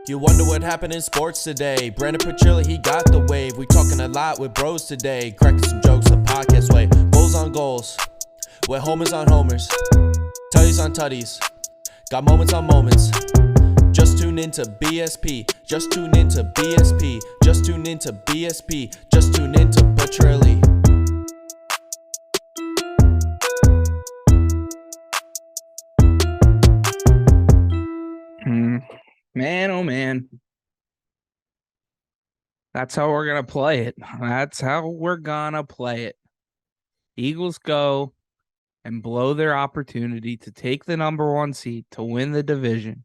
You wonder what happened in sports today. Brandon Petrilli, he got the wave. We talking a lot with bros today. Cracking some jokes the podcast way. Goals on goals, with homers on homers. Tutties on tutties, got moments on moments. Just tune into BSP. Just tune into BSP. Just tune into BSP. Just tune into Petrilli. Man, oh man. That's how we're going to play it. That's how we're going to play it. Eagles go and blow their opportunity to take the number one seed to win the division.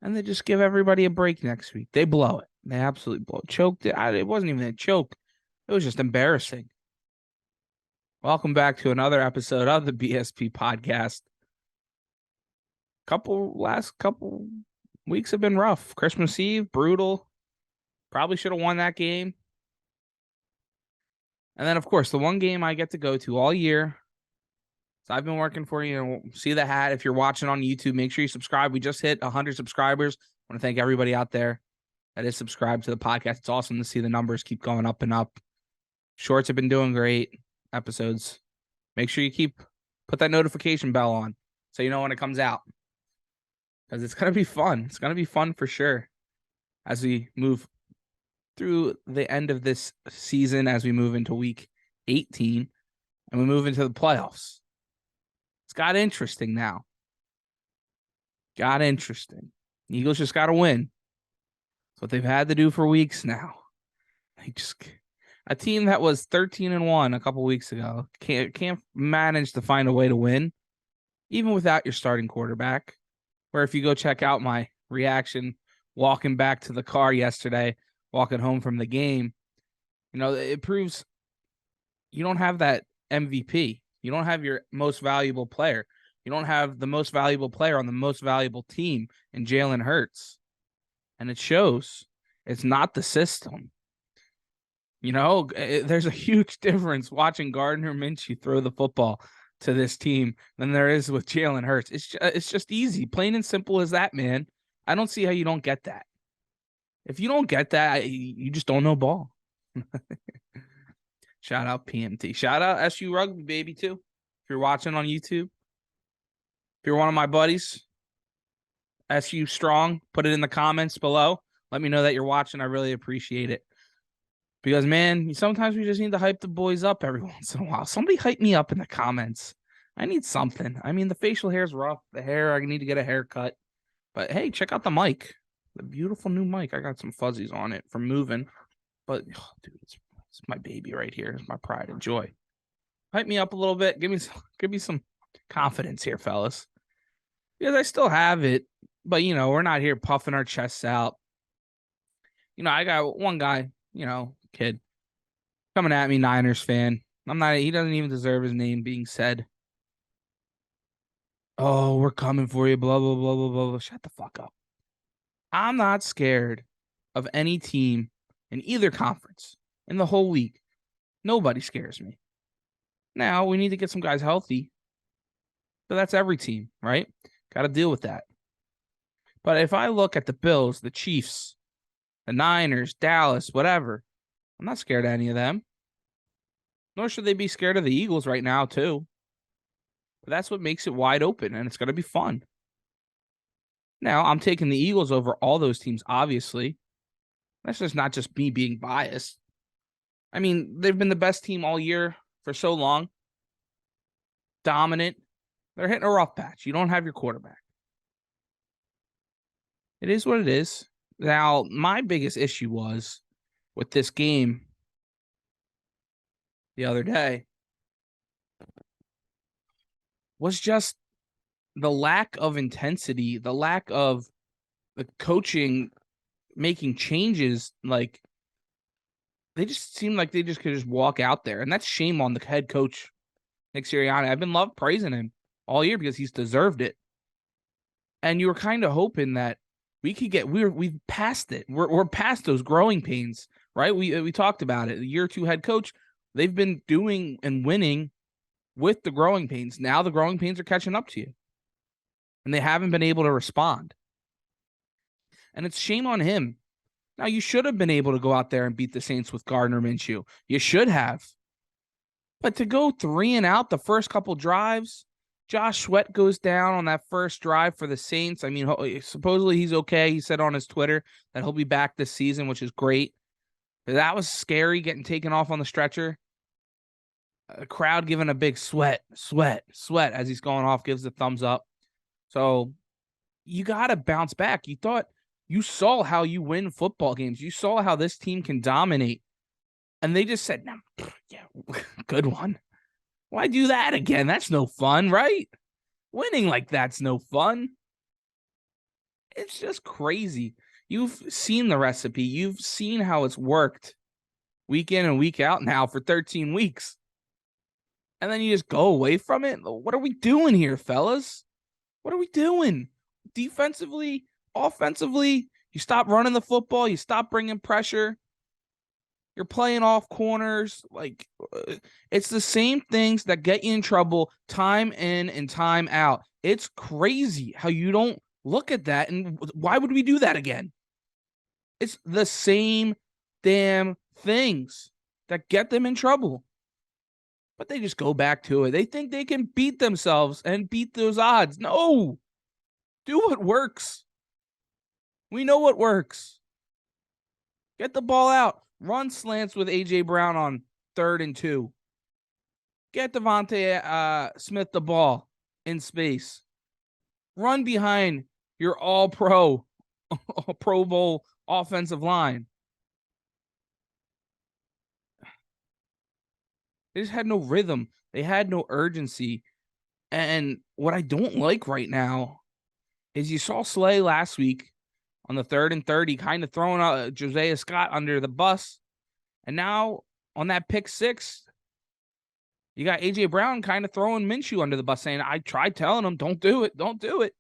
And they just give everybody a break next week. They blow it. They absolutely blow it. Choked it. It wasn't even a choke. It was just embarrassing. Welcome back to another episode of the BSP Podcast. Last couple weeks have been rough. Christmas Eve, brutal. Probably should have won that game. And then, of course, the one game I get to go to all year. So I've been working for you. See the hat. If you're watching on YouTube, make sure you subscribe. We just hit 100 subscribers. I want to thank everybody out there that is subscribed to the podcast. It's awesome to see the numbers keep going up and up. Shorts have been doing great. Episodes. Make sure you put that notification bell on so you know when it comes out. Because it's going to be fun. It's going to be fun for sure as we move through the end of this season, as we move into week 18 and we move into the playoffs. It's got interesting now. Got interesting. The Eagles just got to win. That's what they've had to do for weeks now. A team that was 13-1 a couple weeks ago can't manage to find a way to win, even without your starting quarterback. Where if you go check out my reaction walking back to the car yesterday, walking home from the game, it proves you don't have that MVP. You don't have your most valuable player. You don't have the most valuable player on the most valuable team in Jalen Hurts. And it shows. It's not the system. There's a huge difference watching Gardner Minshew throw the football to this team than there is with Jalen Hurts. It's just easy, plain and simple as that, man. I don't see how you don't get that. If you don't get that, you just don't know ball. Shout out PMT. Shout out SU Rugby, baby, too. If you're watching on YouTube. If you're one of my buddies, SU Strong, put it in the comments below. Let me know that you're watching. I really appreciate it. Because, man, sometimes we just need to hype the boys up every once in a while. Somebody hype me up in the comments. I need something. I mean, the facial hair is rough. The hair, I need to get a haircut. But, hey, check out the mic. The beautiful new mic. I got some fuzzies on it from moving. But, dude, it's my baby right here. It's my pride and joy. Hype me up a little bit. Give me some confidence here, fellas. Because I still have it. But, we're not here puffing our chests out. I got one guy, kid coming at me, Niners fan. He doesn't even deserve his name being said. Oh, we're coming for you, blah, blah, blah, blah, blah. Shut the fuck up. I'm not scared of any team in either conference in the whole league. Nobody scares me. Now, we need to get some guys healthy. But that's every team, right? Got to deal with that. But if I look at the Bills, the Chiefs, the Niners, Dallas, whatever, I'm not scared of any of them. Nor should they be scared of the Eagles right now, too. But that's what makes it wide open, and it's going to be fun. Now, I'm taking the Eagles over all those teams, obviously. That's just not just me being biased. I mean, they've been the best team all year for so long. Dominant. They're hitting a rough patch. You don't have your quarterback. It is what it is. Now, my biggest issue was with this game the other day was just the lack of intensity, the lack of the coaching making changes. Like, they just seemed like they just could just walk out there. And that's shame on the head coach, Nick Sirianni. I've been praising him all year because he's deserved it. And you were kind of hoping that we could we've passed it. We're past those growing pains, right? We talked about it. The year two head coach, they've been doing and winning with the growing pains. Now the growing pains are catching up to you. And they haven't been able to respond. And it's shame on him. Now, you should have been able to go out there and beat the Saints with Gardner Minshew. You should have. But to go 3 and out the first couple drives, Josh Sweat goes down on that first drive for the Saints. I mean, supposedly he's okay. He said on his Twitter that he'll be back this season, which is great. But that was scary, getting taken off on the stretcher. A crowd giving a big sweat as he's going off, gives the thumbs up. So you got to bounce back. You saw how you win football games. You saw how this team can dominate. And they just said, no, yeah, good one. Why do that again? That's no fun, right? Winning like that's no fun. It's just crazy. You've seen the recipe. You've seen how it's worked week in and week out now for 13 weeks. And then you just go away from it? What are we doing here, fellas? What are we doing? Defensively, offensively, you stop running the football. You stop bringing pressure. You're playing off corners. It's the same things that get you in trouble time in and time out. It's crazy how you don't look at that. And why would we do that again? It's the same damn things that get them in trouble. But they just go back to it. They think they can beat themselves and beat those odds. No. Do what works. We know what works. Get the ball out. Run slants with A.J. Brown on 3rd and 2. Get Devontae Smith the ball in space. Run behind your all-pro, Pro Bowl offensive line. They just had no rhythm. They had no urgency. And what I don't like right now is you saw Slay last week on the 3rd and 30, kind of throwing Josiah Scott under the bus. And now on that pick 6, you got A.J. Brown kind of throwing Minshew under the bus, saying, I tried telling him, don't do it. Don't do it.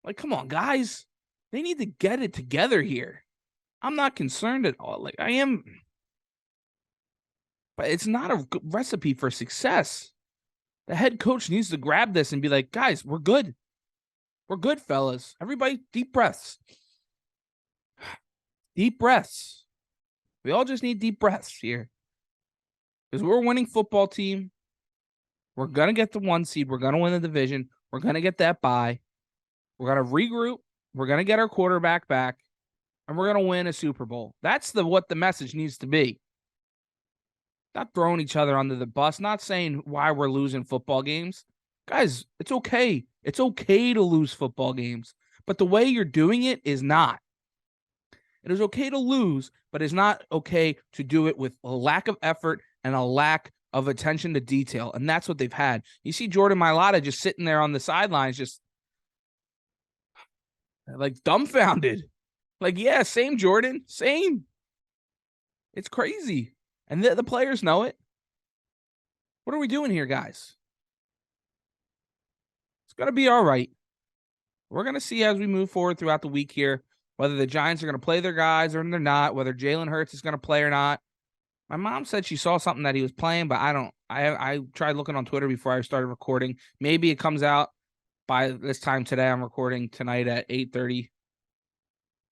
Like, come on, guys. They need to get it together here. I'm not concerned at all. I am. But it's not a recipe for success. The head coach needs to grab this and be like, guys, we're good. We're good, fellas. Everybody, deep breaths. Deep breaths. We all just need deep breaths here. Because we're a winning football team. We're going to get the 1 seed. We're going to win the division. We're going to get that bye. We're going to regroup. We're going to get our quarterback back. And we're going to win a Super Bowl. That's what the message needs to be. Not throwing each other under the bus. Not saying why we're losing football games. Guys, it's okay. It's okay to lose football games. But the way you're doing it is not. It is okay to lose, but it's not okay to do it with a lack of effort and a lack of attention to detail. And that's what they've had. You see Jordan Mailata just sitting there on the sidelines, just dumbfounded. Yeah, same Jordan, same. It's crazy. And the players know it. What are we doing here, guys? It's going to be all right. We're going to see as we move forward throughout the week here, whether the Giants are going to play their guys or they're not, whether Jalen Hurts is going to play or not. My mom said she saw something that he was playing, but I tried looking on Twitter before I started recording. Maybe it comes out by this time today. I'm recording tonight at 8:30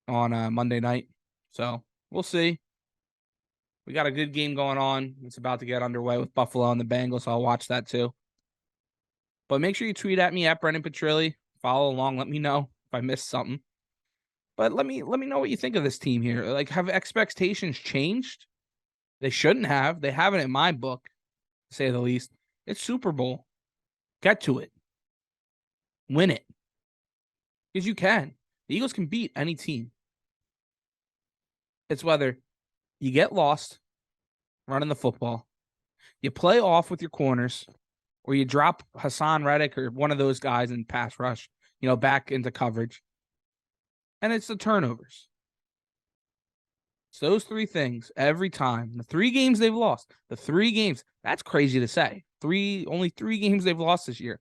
on Monday night. So we'll see. We got a good game going on. It's about to get underway with Buffalo and the Bengals, so I'll watch that too. But make sure you tweet at me at Brendan Petrilli. Follow along. Let me know if I missed something. But let me know what you think of this team here. Have expectations changed? They shouldn't have. They haven't in my book, to say the least. It's Super Bowl. Get to it. Win it. Because you can. The Eagles can beat any team. It's whether you get lost running the football, you play off with your corners, or you drop Hassan Reddick or one of those guys in pass rush, back into coverage. And it's the turnovers. It's those 3 things every time. The 3 games they've lost. The 3 games. That's crazy to say. Only 3 games they've lost this year.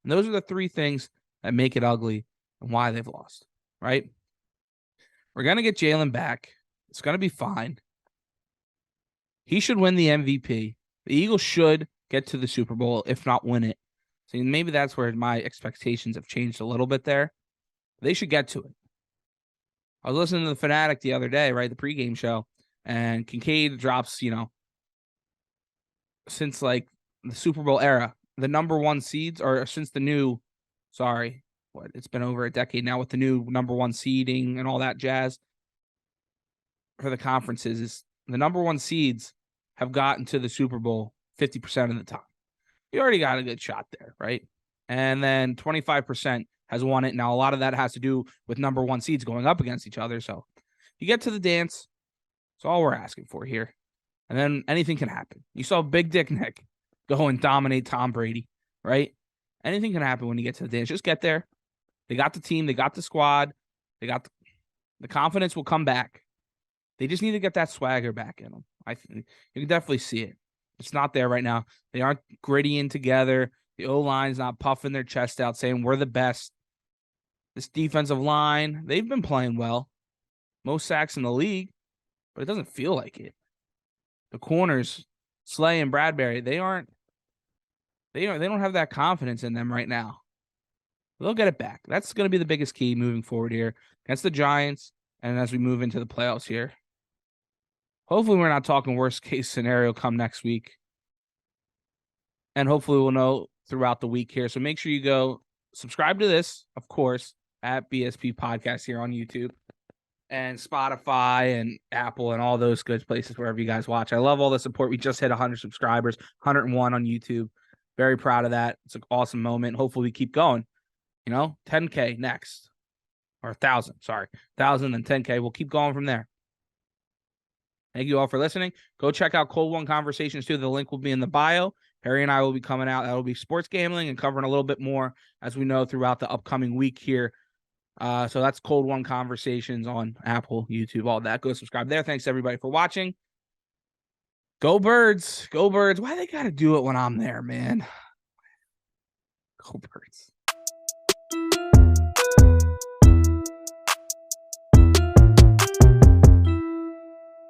And those are the 3 things that make it ugly and why they've lost. Right? We're going to get Jalen back. It's going to be fine. He should win the MVP. The Eagles should get to the Super Bowl, if not win it. So maybe that's where my expectations have changed a little bit there. They should get to it. I was listening to the Fanatic the other day, right? The pregame show, and Kincaid drops, since like the Super Bowl era, the number one seeds, or since the new, it's been over a decade now with the new number one seeding and all that jazz for the conferences, is the number one seeds have gotten to the Super Bowl 50% of the time. You already got a good shot there, right? And then 25% has won it. Now, a lot of that has to do with number one seeds going up against each other. So you get to the dance. That's all we're asking for here. And then anything can happen. You saw Big Dick Nick go and dominate Tom Brady, right? Anything can happen when you get to the dance. Just get there. They got the team. They got the squad. They got the confidence will come back. They just need to get that swagger back in them. You can definitely see it. It's not there right now. They aren't grittying together. The O-line's not puffing their chest out saying we're the best. This defensive line, they've been playing well. Most sacks in the league, but it doesn't feel like it. The corners, Slay and Bradbury, they don't have that confidence in them right now. They'll get it back. That's going to be the biggest key moving forward here against the Giants and as we move into the playoffs here. Hopefully we're not talking worst case scenario come next week. And hopefully we'll know throughout the week here. So make sure you go subscribe to this, of course, at BSP Podcast here on YouTube and Spotify and Apple and all those good places wherever you guys watch. I love all the support. We just hit 100 subscribers, 101 on YouTube. Very proud of that. It's an awesome moment. Hopefully we keep going. 10K next. Or 1,000, 1,000 and 10K. We'll keep going from there. Thank you all for listening. Go check out Cold One Conversations too. The link will be in the bio. Harry and I will be coming out. That will be sports gambling and covering a little bit more, as we know, throughout the upcoming week here. So that's Cold One Conversations on Apple, YouTube, all that. Go subscribe there. Thanks everybody for watching. Go Birds. Go Birds. Why they got to do it when I'm there, man? Go Birds.